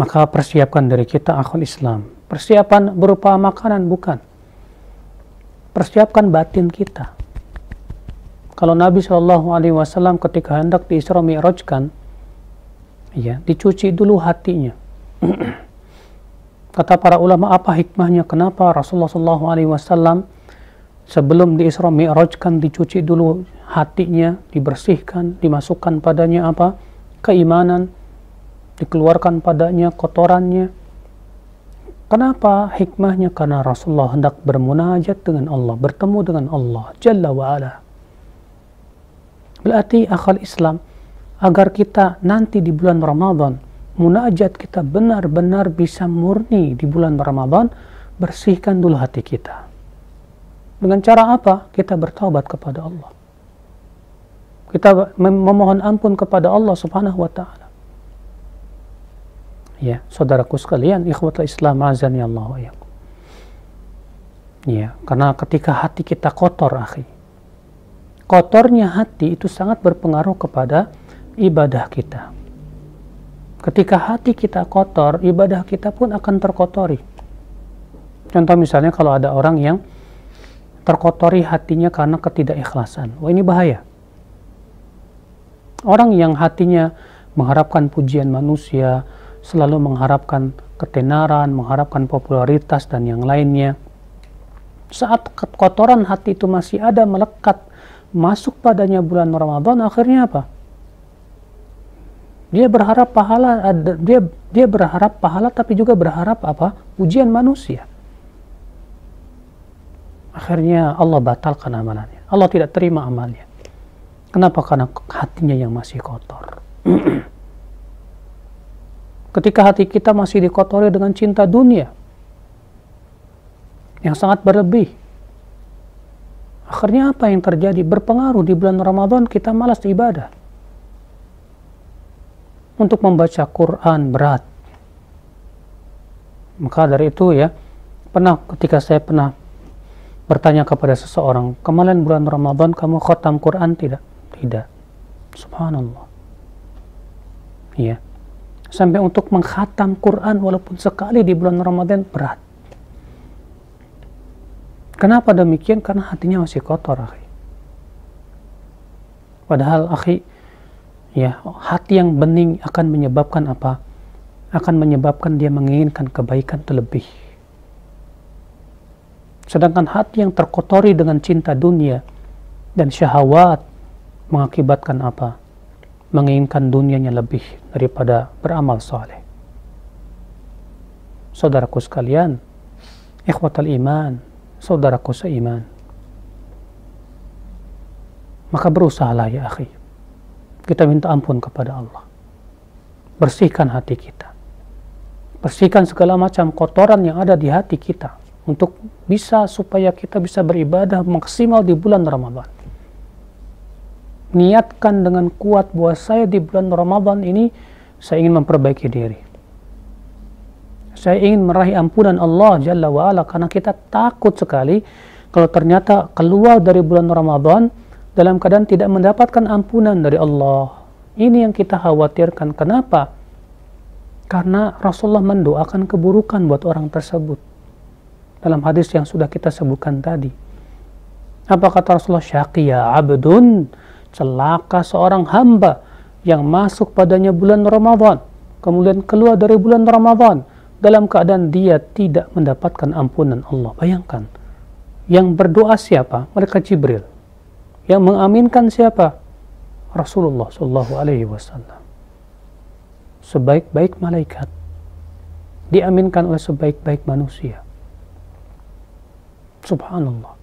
Maka persiapkan diri kita akhul Islam. Persiapan berupa makanan bukan. Persiapkan batin kita. Kalau Nabi SAW ketika hendak di-Isra Mi'rajkan, ya, dicuci dulu hatinya. Kata para ulama, apa hikmahnya? Kenapa Rasulullah SAW sebelum di-Isra Mi'rajkan dicuci dulu hatinya, dibersihkan, dimasukkan padanya apa? Keimanan, dikeluarkan padanya kotorannya. Kenapa hikmahnya? Karena Rasulullah hendak bermunajat dengan Allah, bertemu dengan Allah Jalla wa'ala. Berarti akhal Islam, agar kita nanti di bulan Ramadan, munajat kita benar-benar bisa murni di bulan Ramadan, bersihkan dulu hati kita. Dengan cara apa? Kita bertaubat kepada Allah. Kita memohon ampun kepada Allah Subhanahu wa ta'ala. Ya, saudaraku sekalian, ikhwatul Islam azani Allah wa iyyakum. Ya, karena ketika hati kita kotor, akhi, kotornya hati itu sangat berpengaruh kepada ibadah kita. Ketika hati kita kotor, ibadah kita pun akan terkotori. Contoh misalnya kalau ada orang yang terkotori hatinya karena ketidakikhlasan. Wah, ini bahaya. Orang yang hatinya mengharapkan pujian manusia, selalu mengharapkan ketenaran, mengharapkan popularitas dan yang lainnya. Saat kotoran hati itu masih ada melekat, masuk padanya bulan Ramadan, akhirnya apa? Dia berharap pahala, dia berharap pahala tapi juga berharap apa? Pujian manusia. Akhirnya Allah batalkan amalannya. Allah tidak terima amalnya. Kenapa? Karena hatinya yang masih kotor. Ketika hati kita masih dikotori dengan cinta dunia yang sangat berlebih, akhirnya apa yang terjadi? Berpengaruh di bulan Ramadan kita malas ibadah. Untuk membaca Quran berat. Maka dari itu ya, ketika saya pernah bertanya kepada seseorang, kemarin bulan Ramadan kamu khatam Quran tidak? Tidak. Subhanallah. Iya. Sampai untuk mengkhatam Quran walaupun sekali di bulan Ramadan berat. Kenapa demikian? Karena hatinya masih kotor, akhi. Padahal, akhi, ya, hati yang bening akan menyebabkan apa? Akan menyebabkan dia menginginkan kebaikan terlebih. Sedangkan hati yang terkotori dengan cinta dunia dan syahwat mengakibatkan apa? Menginginkan dunianya lebih daripada beramal saleh. Saudaraku sekalian, ikhwatal iman, saudaraku seiman, maka berusahalah ya akhi, kita minta ampun kepada Allah. Bersihkan hati kita, bersihkan segala macam kotoran yang ada di hati kita untuk supaya kita bisa beribadah maksimal di bulan Ramadan. Niatkan dengan kuat bahwa saya di bulan Ramadan ini saya ingin memperbaiki diri. Saya ingin meraih ampunan Allah Jalla wa'ala, karena kita takut sekali kalau ternyata keluar dari bulan Ramadan dalam keadaan tidak mendapatkan ampunan dari Allah. Ini yang kita khawatirkan. Kenapa? Karena Rasulullah mendoakan keburukan buat orang tersebut. Dalam hadis yang sudah kita sebutkan tadi. Apa kata Rasulullah? Syaqiya abdun, celaka seorang hamba yang masuk padanya bulan Ramadan, kemudian keluar dari bulan Ramadan dalam keadaan dia tidak mendapatkan ampunan Allah. Bayangkan, yang berdoa siapa? Malaikat Jibril. Yang mengaminkan siapa? Rasulullah Shallallahu Alaihi Wasallam. Sebaik-baik malaikat diaminkan oleh sebaik-baik manusia. Subhanallah.